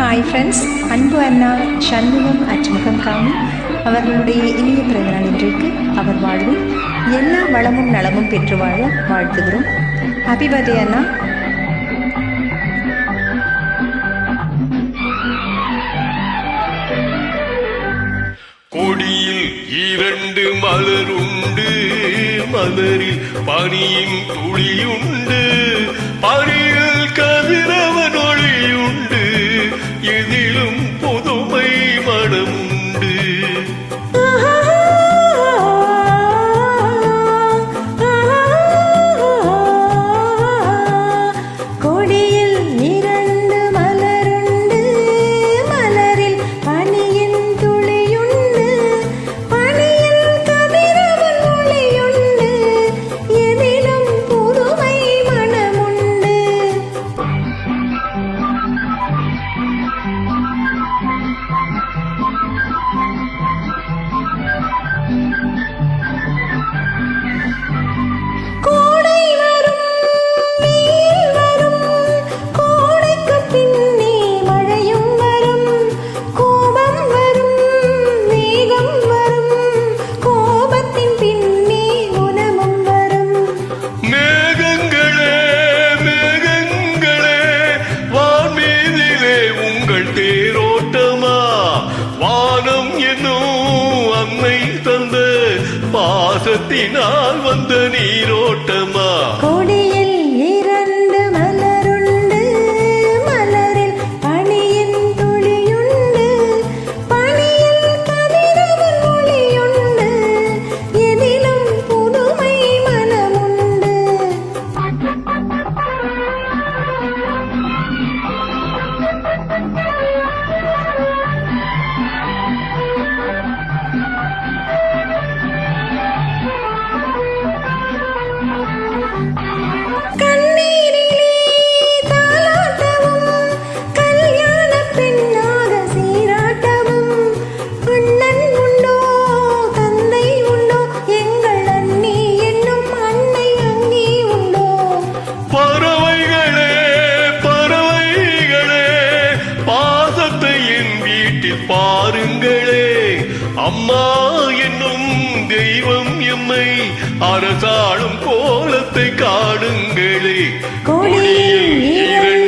Hi friends, அன்பு அண்ணா சண்முகம் அச்சுமுகம் காமி அவர்களுடைய இனிய பிறந்தநாள் இன்றைக்கு அவர் வாழ்வில் எல்லா வளமும் நலமும் பெற்று வாழ வாழ்த்துகிறோம். ஹாப்பி பர்த்டே அண்ணா. கொடியில் 2 மலருண்டு, மலரில் பனியின் துளியுண்டு, பனியில் கதிரவன் ஒளியுண்டு, எதிலும் புதுமை மனமுண்டு. தேரோட்டமா வானம் என்னும் அன்னை தந்த பாசத்தினால் வந்த நீரோட்டமா. கொடியில் 2 மலருண்டு, மலரில் பனியின் துளியுண்டு, பனியில் கதிரவன் ஒளியுண்டு, எதிலும் புதுமை மனமுண்டு. பாருங்களே, அம்மா என்னும் தெய்வம் எம்மை அரசாளும் கோலத்தை காணுங்களே. கொடியில்